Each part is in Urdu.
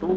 2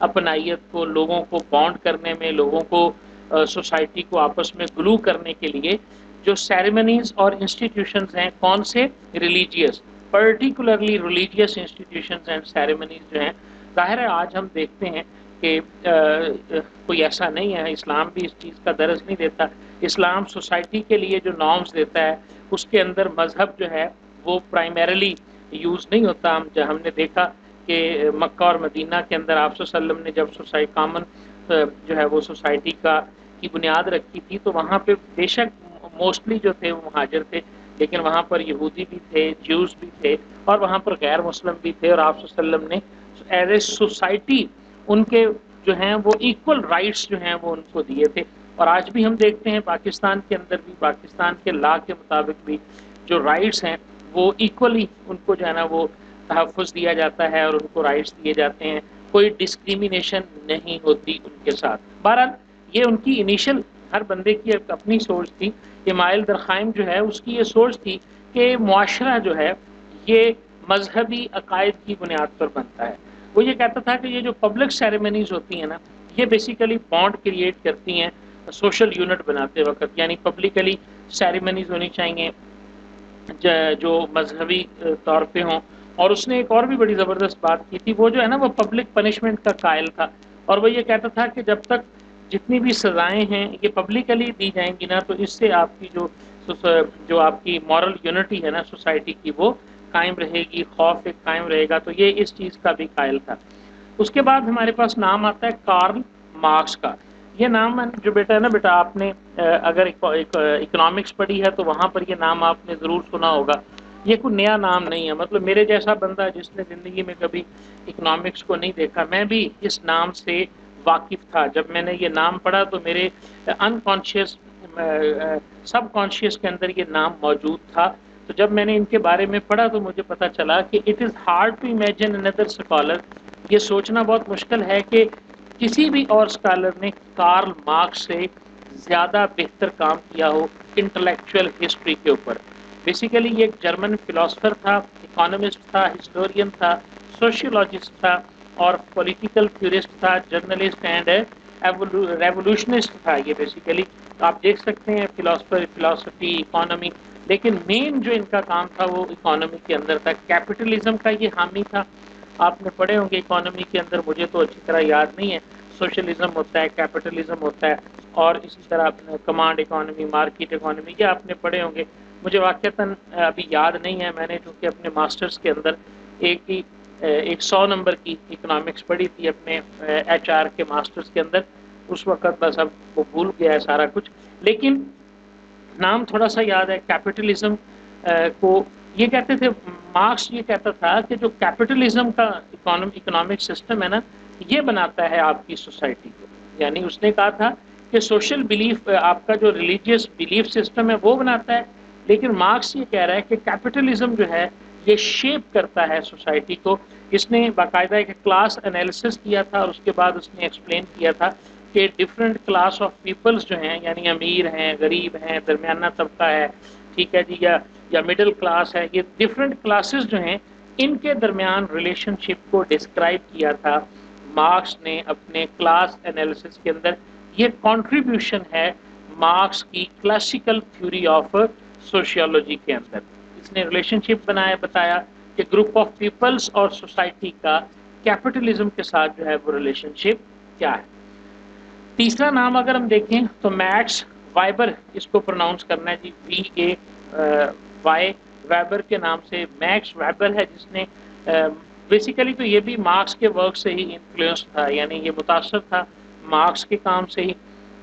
اپنائیت کو، لوگوں کو بانڈ کرنے میں، لوگوں کو سوسائٹی کو آپس میں گلو کرنے کے لیے جو سیریمنیز اور انسٹیٹیوشنز ہیں، کون سے؟ Religious, particularly religious institutions and ceremonies جو ہیں، ظاہر ہے آج ہم دیکھتے ہیں کہ کوئی ایسا نہیں ہے، اسلام بھی اس چیز کا درس نہیں دیتا. اسلام سوسائٹی کے لیے جو نارمز دیتا ہے اس کے اندر مذہب جو ہے وہ پرائمریلی یوز نہیں ہوتا. ہم نے دیکھا کہ مکہ اور مدینہ کے اندر آپ صلی اللہ علیہ وسلم نے جب سوسائٹی کامن جو ہے وہ سوسائٹی کی بنیاد رکھی تھی تو وہاں پہ بے شک موسٹلی جو تھے وہ مہاجر تھے، لیکن وہاں پر یہودی بھی تھے، جیوز بھی تھے، اور وہاں پر غیر مسلم بھی تھے، اور آپ صلی اللہ علیہ وسلم نے ایز اے سوسائٹی ان کے جو ہیں وہ ایکول رائٹس جو ہیں وہ ان کو دیے تھے. اور آج بھی ہم دیکھتے ہیں پاکستان کے اندر بھی، پاکستان کے لا کے مطابق بھی جو رائٹس ہیں وہ ایکولی ان کو جو ہے نا وہ تحفظ دیا جاتا ہے اور ان کو رائٹس دیے جاتے ہیں، کوئی ڈسکریمنیشن نہیں ہوتی ان کے ساتھ. بہرحال یہ ان کی انیشل ہر بندے کی ایک اپنی سوچ تھی. امائل درخائم جو ہے اس کی یہ سوچ تھی کہ معاشرہ جو ہے یہ مذہبی عقائد کی بنیاد پر بنتا ہے. وہ یہ کہتا تھا کہ یہ جو پبلک سیریمنیز ہوتی ہیں نا یہ بیسیکلی بانڈ کریٹ کرتی ہیں سوشل یونٹ بناتے وقت، یعنی پبلکلی سیریمنیز ہونی چاہیے جو مذہبی طور پہ ہوں. اور اس نے ایک اور بھی بڑی زبردست بات کی تھی، وہ جو ہے نا وہ پبلک پنشمنٹ کا قائل تھا، اور وہ یہ کہتا تھا کہ جب تک جتنی بھی سزائیں ہیں یہ پبلکلی دی جائیں گی نا تو اس سے آپ کی جو آپ کی مورل یونٹی ہے نا سوسائٹی کی وہ قائم رہے گی، خوف ایک قائم رہے گا. تو یہ اس چیز کا بھی قائل تھا. اس کے بعد ہمارے پاس نام آتا ہے کارل مارکس کا. یہ نام جو بیٹا ہے نا بیٹا، آپ نے اگر اکنامکس پڑھی ہے تو وہاں پر یہ نام آپ نے ضرور سنا ہوگا. یہ کوئی نیا نام نہیں ہے، مطلب میرے جیسا بندہ جس نے زندگی میں کبھی اکنامکس کو نہیں دیکھا، میں بھی اس نام سے واقف تھا. جب میں نے یہ نام پڑھا تو میرے انکانشیس سب کانشیس کے اندر یہ نام موجود تھا. تو جب میں نے ان کے بارے میں پڑھا تو مجھے پتا چلا کہ it is hard to imagine اندر اسکالر، یہ سوچنا بہت مشکل ہے کہ کسی بھی اور اسکالر نے کارل مارکس سے زیادہ بہتر کام کیا ہو انٹلیکچوئل ہسٹری کے اوپر. بیسیکلی یہ ایک جرمن فلاسفر تھا، اکانومسٹ تھا، ہسٹورین تھا، سوشیولوجسٹ تھا، اور پولیٹیکل تھیورسٹ تھا، جرنلسٹ اینڈ ریولوشنسٹ تھا. یہ بیسیکلی آپ دیکھ سکتے ہیں فلاسفی، اکانومی، لیکن مین جو ان کا کام تھا وہ اکانومی کے اندر تھا. کیپٹلزم کا یہ حامی تھا. آپ نے پڑھے ہوں گے اکانومی کے اندر، مجھے تو اچھی طرح یاد نہیں ہے، سوشلزم ہوتا ہے، کیپٹلزم ہوتا ہے، اور اسی طرح کمانڈ اکانومی، مارکیٹ اکانومی، یہ آپ نے پڑھے ہوں گے. مجھے واقعتاً ابھی یاد نہیں ہے، میں نے چونکہ اپنے ماسٹرز کے اندر ایک 100 نمبر کی اکنامکس پڑھی تھی اپنے ایچ آر کے ماسٹرز کے اندر، اس وقت بس اب وہ بھول گیا ہے سارا کچھ، لیکن نام تھوڑا سا یاد ہے. کیپٹلزم کو یہ کہتے تھے، مارکس یہ کہتا تھا کہ جو کیپٹلزم کا اکنامک سسٹم ہے نا یہ بناتا ہے آپ کی سوسائٹی کو. یعنی اس نے کہا تھا کہ سوشل بلیف، آپ کا جو ریلیجیس بلیف سسٹم ہے وہ بناتا ہے، لیکن مارکس یہ کہہ رہا ہے کہ کیپٹلزم جو ہے یہ شیپ کرتا ہے سوسائٹی کو. اس نے باقاعدہ ایک کلاس انالیسس کیا تھا اور اس کے بعد اس نے ایکسپلین کیا تھا کہ ڈفرینٹ کلاس آف پیپلز جو ہیں، یعنی امیر ہیں، غریب ہیں، درمیانہ طبقہ ہے، ٹھیک ہے جی، یا مڈل کلاس ہے، یہ ڈفرینٹ کلاسز جو ہیں ان کے درمیان ریلیشن شپ کو ڈسکرائب کیا تھا مارکس نے اپنے کلاس انالیسس کے اندر. یہ کنٹریبیوشن ہے مارکس کی کلاسیکل تھیوری آف سوشیولوجی کے اندر. اس نے ریلیشن شپ بتایا کہ گروپ آف پیپلز اور سوسائٹی کا کیپٹلزم کے ساتھ جو ہے وہ ریلیشن شپ کیا ہے. تیسرا نام اگر ہم دیکھیں تو میکس وائبر، اس کو پروناؤنس کرنا ہے جی VAY، ویبر کے نام سے میکس ویبر ہے، جس نے بیسیکلی تو یہ بھی مارکس کے ورک سے ہی انفلوئنس تھا، یعنی یہ متاثر تھا مارکس کے کام سے ہی،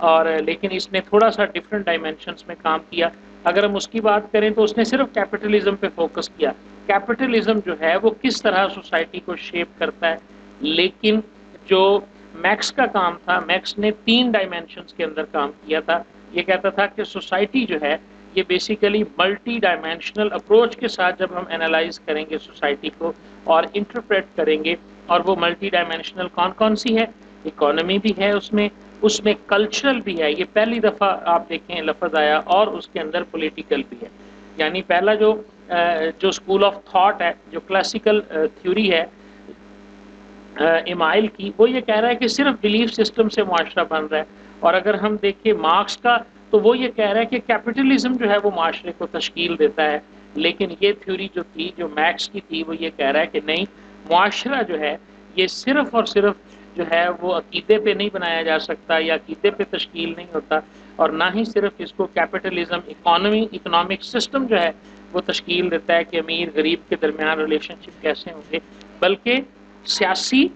اور لیکن اس نے تھوڑا سا ڈفرینٹ ڈائمینشنس میں کام کیا. اگر ہم اس کی بات کریں تو اس نے صرف کیپٹلزم پہ فوکس کیا، کیپٹلزم جو ہے وہ کس طرح سوسائٹی کو شیپ کرتا ہے. لیکن جو میکس کا کام تھا، میکس نے 3 ڈائمینشنز کے اندر کام کیا تھا. یہ کہتا تھا کہ سوسائٹی جو ہے یہ بیسیکلی ملٹی ڈائمینشنل اپروچ کے ساتھ جب ہم انالائز کریں گے سوسائٹی کو اور انٹرپریٹ کریں گے، اور وہ ملٹی ڈائمینشنل کون سی ہے؟ اکانومی بھی ہے اس میں کلچرل بھی ہے. یہ پہلی دفعہ آپ دیکھیں لفظ آیا، اور اس کے اندر پولیٹیکل بھی ہے. یعنی پہلا جو اسکول آف تھاٹ ہے، جو کلاسیکل تھیوری ہے، ایمائل کی، وہ یہ کہہ رہا ہے کہ صرف بلیف سسٹم سے معاشرہ بن رہا ہے، اور اگر ہم دیکھیں مارکس کا تو وہ یہ کہہ رہا ہے کہ کیپٹلزم جو ہے وہ معاشرے کو تشکیل دیتا ہے، لیکن یہ تھیوری جو تھی، جو میکس کی تھی، وہ یہ کہہ رہا ہے کہ نہیں، معاشرہ جو ہے یہ صرف اور صرف جو ہے وہ عقیدے پہ نہیں بنایا جا سکتا، یا عقیدے پہ تشکیل نہیں ہوتا، اور نہ ہی صرف اس کو کیپٹلزم اکنامک سسٹم جو ہے وہ تشکیل دیتا ہے کہ امیر غریب کے درمیان ریلیشن شپ کیسے ہوں گے، بلکہ سیاسی،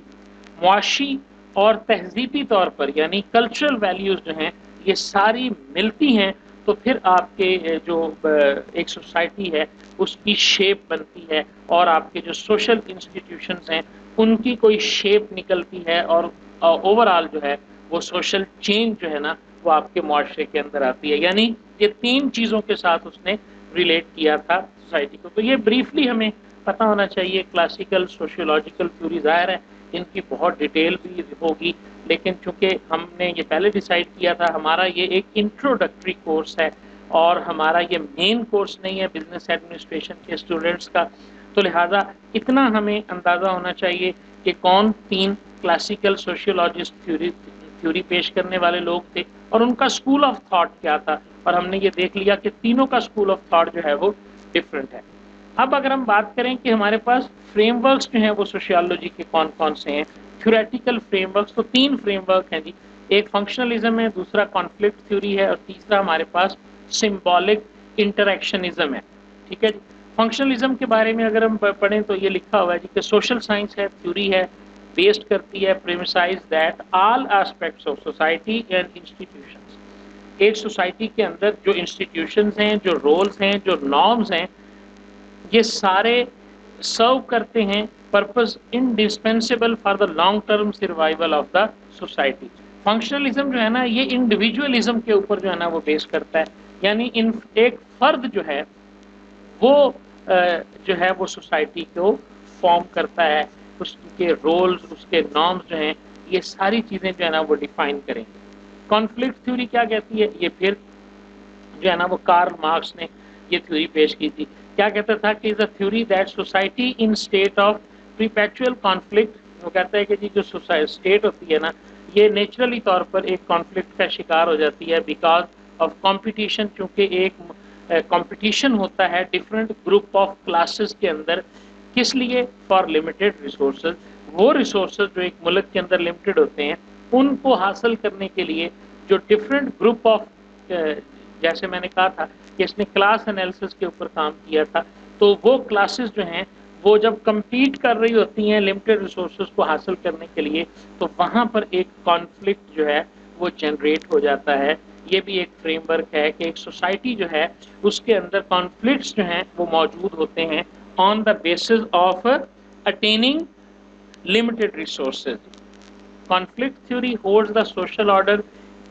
معاشی اور تہذیبی طور پر، یعنی کلچرل ویلیوز جو ہیں یہ ساری ملتی ہیں تو پھر آپ کے جو ایک سوسائٹی ہے اس کی شیپ بنتی ہے، اور آپ کے جو سوشل انسٹیٹیوشنز ہیں ان کی کوئی شیپ نکلتی ہے، اور اوور آل جو ہے وہ سوشل چینج جو ہے نا وہ آپ کے معاشرے کے اندر آتی ہے۔ یعنی یہ تین چیزوں کے ساتھ اس نے ریلیٹ کیا تھا سوسائٹی کو۔ تو یہ بریفلی ہمیں پتہ ہونا چاہیے۔ کلاسیکل سوشیولوجیکل تھیوری ظاہر ہے ان کی بہت ڈیٹیل بھی ہوگی، لیکن چونکہ ہم نے یہ پہلے ڈیسائیڈ کیا تھا ہمارا یہ ایک انٹروڈکٹری کورس ہے اور ہمارا یہ مین کورس نہیں ہے بزنس ایڈمنسٹریشن کے اسٹوڈنٹس کا، تو لہٰذا اتنا ہمیں اندازہ ہونا چاہیے کہ کون تین کلاسیکل سوشیولوجسٹ تھیوری پیش کرنے والے لوگ تھے اور ان کا اسکول آف تھاٹ کیا تھا، اور ہم نے یہ دیکھ لیا کہ تینوں کا اسکول آف تھاٹ جو ہے وہ ڈفرینٹ ہے۔ اب اگر ہم بات کریں کہ ہمارے پاس فریم ورکس جو ہیں وہ سوشیالوجی کے کون کون سے ہیں، تھیوریٹیکل فریم ورکس، تو تین فریم ورک ہیں جی، ایک فنکشنلزم ہے، دوسرا کانفلکٹ تھیوری ہے، اور تیسرا ہمارے پاس سمبولک انٹریکشنزم ہے۔ ٹھیک ہے جی۔ فنکشنلزم کے بارے میں اگر ہم پڑھیں تو یہ لکھا ہوا ہے جی کہ سوشل سائنس ہے، تھیوری ہے، بیسڈ کرتی ہے premises that all aspects of society and institutions, ایک سوسائٹی کے اندر جو انسٹیٹیوشنز ہیں، جو رولز ہیں، جو نارمز ہیں، یہ سارے سرو کرتے ہیں purpose indispensable for the long term survival of the society. Functionalism جو ہے نا یہ انڈیویجولزم کے اوپر جو ہے نا وہ بیس کرتا ہے، یعنی ایک فرد جو ہے وہ جو ہے وہ سوسائٹی کو فارم کرتا ہے، اس کے رولز، اس کے نارمز جو ہیں یہ ساری چیزیں جو ہے نا وہ ڈیفائن کریں گے۔ کانفلکٹ تھیوری کیا کہتی ہے؟ یہ پھر جو ہے نا وہ کارل مارکس نے یہ تھیوری پیش کی تھی۔ کیا کہتا تھا کہ the theory that society in state of perpetual conflict، وہ کہتا ہے کہ جی جو اسٹیٹ ہوتی ہے نا یہ نیچرلی طور پر ایک کانفلکٹ کا شکار ہو جاتی ہے بیکاز آف کمپٹیشن، چونکہ ایک کمپٹیشن ہوتا ہے ڈفرینٹ گروپ آف کلاسز کے اندر، کس لیے؟ فار لمیٹڈ ریسورسز، وہ ریسورسز جو ایک ملک کے اندر لمیٹڈ ہوتے ہیں ان کو حاصل کرنے کے لیے جو ڈفرینٹ گروپ آف، جیسے میں نے کہا تھا کہ اس نے کلاس انالیسس کے اوپر کام کیا تھا، تو وہ کلاسز جو ہیں وہ جب کمپیٹ کر رہی ہوتی ہیں لمیٹڈ ریسورسز کو حاصل کرنے کے لیے تو وہاں پر ایک کانفلکٹ جو ہے وہ جنریٹ ہو جاتا ہے۔ یہ بھی ایک فریم ورک ہے کہ ایک سوسائٹی جو ہے اس کے اندر کانفلکٹس جو ہیں وہ موجود ہوتے ہیں on the basis of attaining limited resources. Conflict theory holds the social order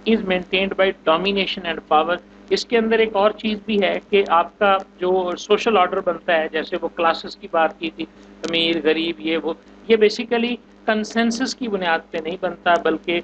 is maintained by domination and power. اس کے اندر ایک اور چیز بھی ہے کہ آپ کا جو سوشل آرڈر بنتا ہے، جیسے وہ کلاسز کی بات کی تھی، امیر غریب یہ بیسیکلی کنسنسس کی بنیاد پہ نہیں بنتا، بلکہ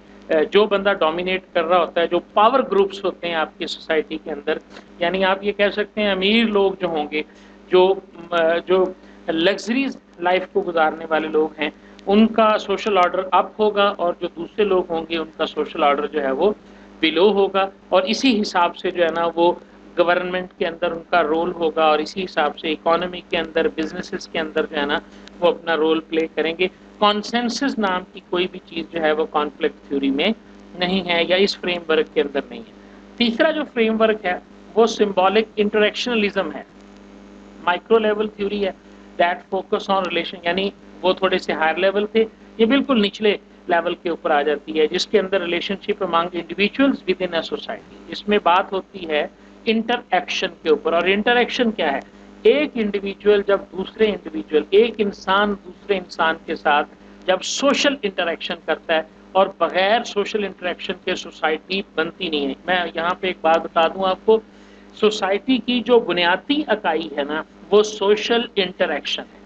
جو بندہ ڈومینیٹ کر رہا ہوتا ہے، جو پاور گروپس ہوتے ہیں آپ کی سوسائٹی کے اندر، یعنی آپ یہ کہہ سکتے ہیں امیر لوگ جو ہوں گے، جو لگژریز لائف کو گزارنے والے لوگ ہیں، ان کا سوشل آرڈر اپ ہوگا، اور جو دوسرے لوگ ہوں گے ان کا سوشل آرڈر جو ہے وہ بلو ہوگا، اور اسی حساب سے جو ہے نا وہ گورنمنٹ کے اندر ان کا رول ہوگا، اور اسی حساب سے اکانومی کے اندر، بزنسز کے اندر جو ہے نا وہ اپنا رول پلے کریں گے۔ کانسنسس نام کی کوئی بھی چیز جو ہے وہ کانفلکٹ تھیوری میں نہیں ہے، یا اس فریم ورک کے اندر نہیں ہے۔ تیسرا جو فریم ورک ہے وہ سمبولک انٹریکشنلزم ہے، مائکرو لیول تھیوری ہے، دیٹ فوکس آن ریلیشن، یعنی وہ تھوڑے سے ہائر لیول تھے، یہ بالکل نچلے لیول کے اوپر آ جاتی ہے، جس کے اندر relationship among individuals with in a society. اس میں بات ہوتی ہے انٹر ایکشن کے اوپر، اور انٹر ایکشن کیا ہے؟ ایک انڈیویجول جب دوسرے انڈیویجول، ایک انسان دوسرے انسان کے ساتھ جب سوشل انٹریکشن کرتا ہے، اور بغیر سوشل انٹریکشن کے سوسائٹی بنتی نہیں ہے۔ میں یہاں پہ ایک بات بتا دوں آپ کو، سوسائٹی کی جو بنیادی اکائی ہے نا وہ سوشل انٹریکشن ہے،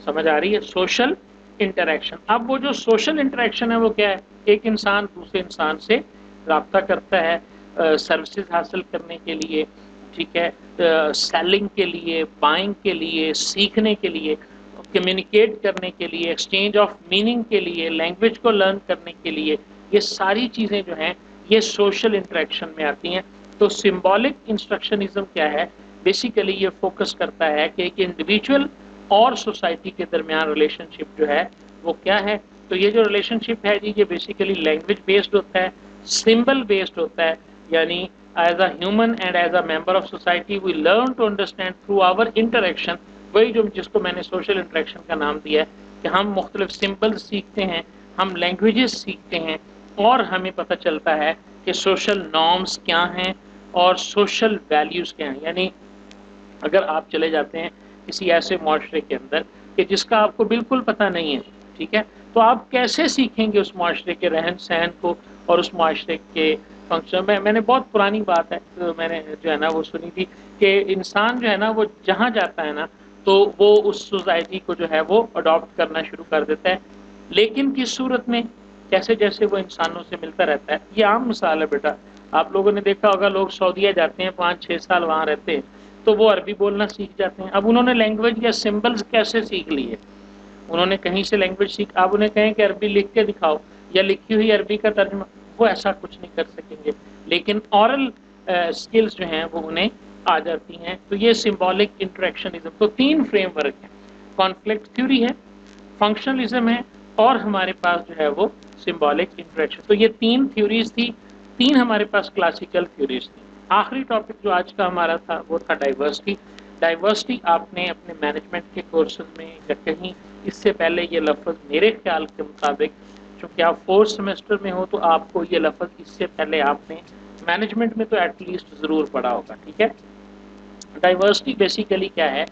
سمجھ آ رہی ہے؟ Social interaction. اب وہ جو سوشل انٹریکشن ہے وہ کیا ہے؟ ایک انسان دوسرے انسان سے رابطہ کرتا ہے سروسز حاصل کرنے کے لیے، ٹھیک ہے، سیلنگ کے لیے، بائنگ کے لیے، سیکھنے کے لیے، کمیونیکیٹ کرنے کے لیے، ایکسچینج آف میننگ کے لیے، لینگویج کو لرن کرنے کے لیے، یہ ساری چیزیں جو ہیں یہ سوشل انٹریکشن میں آتی ہیں. تو سمبولک انسٹرکشنزم کیا ہے؟ بیسیکلی یہ فوکس کرتا ہے کہ ایک انڈیویجول اور سوسائٹی کے درمیان ریلیشن شپ جو ہے وہ کیا ہے. تو یہ جو ریلیشن شپ ہے جی، یہ بیسیکلی لینگویج بیسڈ ہوتا ہے، سمبل بیسڈ ہوتا ہے. یعنی as a human and as a member of society we learn to understand through our interaction. وہی جو جس کو میں نے سوشل انٹریکشن کا نام دیا ہے کہ ہم مختلف سمبل سیکھتے ہیں، ہم لینگویجز سیکھتے ہیں، اور ہمیں پتہ چلتا ہے کہ سوشل نارمز کیا ہیں اور سوشل ویلیوز کیا ہیں. یعنی اگر آپ چلے جاتے ہیں کسی ایسے معاشرے کے اندر کہ جس کا آپ کو بالکل پتہ نہیں ہے، ٹھیک ہے، تو آپ کیسے سیکھیں گے اس معاشرے کے رہن سہن کو اور اس معاشرے کے فنکشن میں نے بہت پرانی بات ہے میں نے جو ہے نا وہ سنی تھی کہ انسان جو ہے نا وہ جہاں جاتا ہے نا تو وہ اس سوسائٹی کو جو ہے وہ اڈاپٹ کرنا شروع کر دیتا ہے. لیکن کس صورت میں؟ جیسے جیسے وہ انسانوں سے ملتا رہتا ہے. یہ عام مثال ہے بیٹا، آپ لوگوں نے دیکھا ہوگا لوگ سعودیہ جاتے ہیں 5-6 سال وہاں رہتے ہیں تو وہ عربی بولنا سیکھ جاتے ہیں. اب انہوں نے لینگویج یا سمبلز کیسے سیکھ لی ہے؟ انہوں نے کہیں سے لینگویج سیکھ، آپ انہیں کہیں کہ عربی لکھ کے دکھاؤ یا لکھی ہوئی عربی کا ترجمہ، وہ ایسا کچھ نہیں کر سکیں گے. لیکن اورل سکلز جو ہیں وہ انہیں آ جاتی ہیں. تو یہ سمبولک انٹریکشنزم. تو 3 فریم ورک ہیں، کانفلکٹ تھیوری ہے، فنکشنلزم ہے، اور ہمارے پاس جو ہے وہ سمبولک انٹریکشن. تو یہ 3 تھیوریز تھی، 3 ہمارے پاس کلاسیکل تھیوریز تھی. آخری ٹاپک جو آج کا ہمارا تھا وہ تھا ڈائیورسٹی. ڈائیورسٹی آپ نے اپنے مینجمنٹ کے کورسز میں یا کہیں اس سے پہلے یہ لفظ میرے خیال کے مطابق، چونکہ آپ 4th سیمسٹر میں ہو تو آپ کو یہ لفظ اس سے پہلے آپ نے مینجمنٹ میں تو ایٹ لیسٹ ضرور پڑھا ہوگا. ٹھیک ہے، ڈائیورسٹی بیسیکلی کیا ہے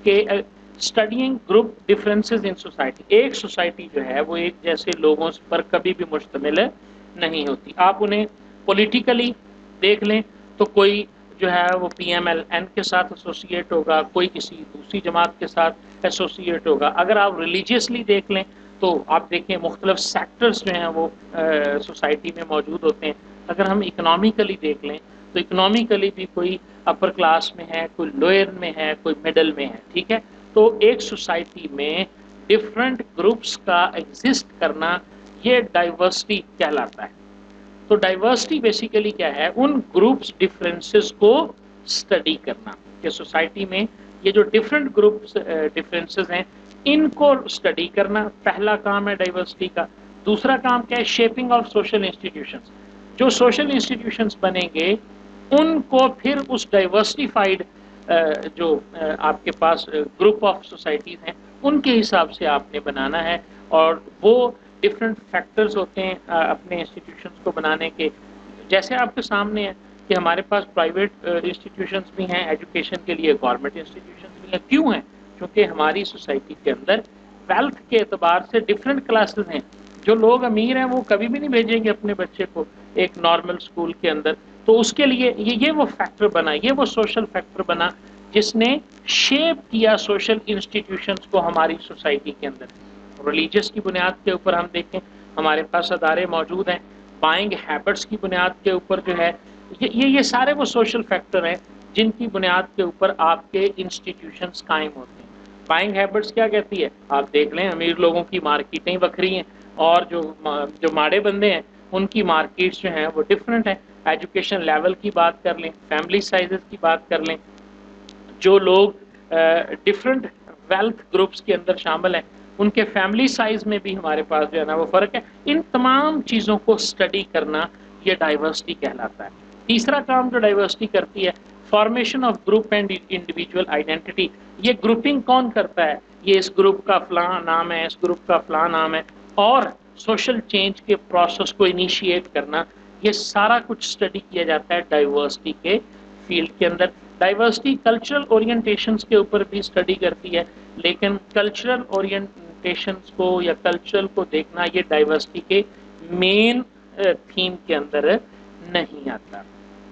کہ studying group differences in society. ایک سوسائٹی جو ہے وہ ایک جیسے لوگوں پر کبھی بھی مشتمل نہیں ہوتی. آپ انہیں پولیٹیکلی دیکھ لیں تو کوئی جو ہے وہ پی ایم ایل این کے ساتھ ایسوسیٹ ہوگا، کوئی کسی دوسری جماعت کے ساتھ ایسوسیٹ ہوگا. اگر آپ ریلیجیسلی دیکھ لیں تو آپ دیکھیں مختلف سیکٹرز جو ہیں وہ سوسائٹی میں موجود ہوتے ہیں. اگر ہم اکنامیکلی دیکھ لیں تو اکنامیکلی بھی کوئی اپر کلاس میں ہے، کوئی لوئر میں ہے، کوئی مڈل میں ہے. ٹھیک ہے، تو ایک سوسائٹی میں ڈفرینٹ گروپس کا ایگزسٹ کرنا یہ ڈائیورسٹی کہلاتا ہے. تو ڈائیورسٹی بیسیکلی کیا ہے؟ ان گروپس ڈفرینسز کو اسٹڈی کرنا کہ سوسائٹی میں یہ جو ڈفرینٹ گروپس ڈفرینسز ہیں ان کو اسٹڈی کرنا پہلا کام ہے ڈائیورسٹی کا. دوسرا کام کیا ہے؟ Shipping of social institutions. جو سوشل انسٹیٹیوشنز بنیں گے ان کو پھر اس ڈائیورسٹیفائڈ جو آپ کے پاس گروپ آف سوسائٹیز ہیں ان کے حساب سے آپ نے بنانا ہے. اور وہ ڈفرینٹ فیکٹرز ہوتے ہیں اپنے انسٹیٹیوشنز کو بنانے کے. جیسے آپ کے سامنے ہے کہ ہمارے پاس پرائیویٹ انسٹیٹیوشنز بھی ہیں ایجوکیشن کے لیے، گورنمنٹ انسٹیٹیوشنز بھی ہیں. کیوں ہیں؟ کیونکہ ہماری سوسائٹی کے اندر ویلتھ کے اعتبار سے ڈفرینٹ کلاسز ہیں. جو لوگ امیر ہیں وہ کبھی بھی نہیں بھیجیں گے اپنے بچے کو ایک نارمل اسکول کے اندر. تو اس کے لیے یہ وہ فیکٹر بنا، یہ وہ سوشل فیکٹر بنا جس نے شیپ کیا سوشل انسٹیٹیوشنز کو ہماری سوسائٹی کے اندر. ریلیجس کی بنیاد کے اوپر ہم دیکھیں ہمارے پاس ادارے موجود ہیں. بائنگ ہیبٹس کی بنیاد کے اوپر جو ہے یہ سارے وہ سوشل فیکٹر ہیں جن کی بنیاد کے اوپر آپ کے انسٹیٹیوشنز قائم ہوتے ہیں. بائنگ ہیبٹس کیا کہتی ہے؟ آپ دیکھ لیں امیر لوگوں کی مارکیٹیں بکھری ہیں اور جو ماڑے بندے ہیں ان کی مارکیٹس جو ہیں وہ ڈفرینٹ ہیں. ایجوکیشن لیول کی بات کر لیں، فیملی سائزز کی بات کر لیں، جو لوگ ڈفرینٹ ویلتھ گروپس کے اندر شامل ہیں ان کے فیملی سائز میں بھی ہمارے پاس جو ہے نا وہ فرق ہے. ان تمام چیزوں کو اسٹڈی کرنا یہ ڈائیورسٹی کہلاتا ہے. تیسرا کام جو ڈائیورسٹی کرتی ہے formation of group and individual identity. یہ گروپنگ کون کرتا ہے؟ یہ اس گروپ کا فلاں نام ہے، اس گروپ کا فلاں نام ہے. اور سوشل چینج کے پروسیس کو انیشیٹ کرنا، یہ سارا کچھ اسٹڈی کیا جاتا ہے ڈائیورسٹی کے فیلڈ کے اندر. ڈائیورسٹی کلچرل اورینٹیشنز کے اوپر بھی اسٹڈی کرتی ہے، لیکن کلچرل اورینٹیشنز کو یا کلچرل کو دیکھنا یہ ڈائیورسٹی کے مین تھیم کے اندر نہیں آتا.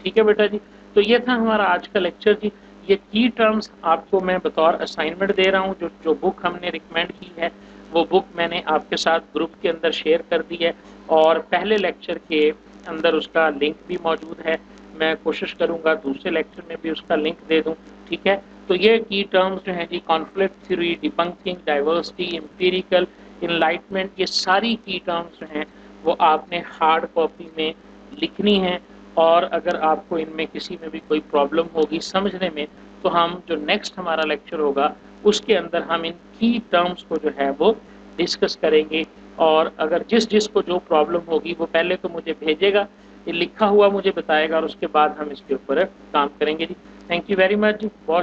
ٹھیک ہے بیٹا جی، تو یہ تھا ہمارا آج کا لیکچر جی. یہ کی ٹرمز آپ کو میں بطور اسائنمنٹ دے رہا ہوں. جو بک ہم نے ریکمینڈ کی ہے وہ بک میں نے آپ کے ساتھ گروپ کے اندر شیئر کر دی ہے اور پہلے لیکچر کے اندر اس کا لنک بھی موجود ہے. میں کوشش کروں گا دوسرے لیکچر میں بھی اس کا لنک دے دوں. ٹھیک ہے، تو یہ کی ٹرمز جو ہیں جی conflict theory, debunking, diversity, empirical, enlightenment, یہ ساری کی ٹرمز جو ہیں وہ آپ نے ہارڈ کاپی میں لکھنی ہیں، اور اگر آپ کو ان میں کسی میں بھی کوئی پرابلم ہوگی سمجھنے میں تو ہم جو نیکسٹ ہمارا لیکچر ہوگا اس کے اندر ہم ان کی ٹرمز کو جو ہے وہ ڈسکس کریں گے، اور اگر جس کو جو پرابلم ہوگی وہ پہلے تو مجھے بھیجے گا، یہ لکھا ہوا مجھے بتائے گا، اور اس کے بعد ہم اس کے اوپر کام کریں گے جی۔ تھینک یو ویری مچ جی، بہت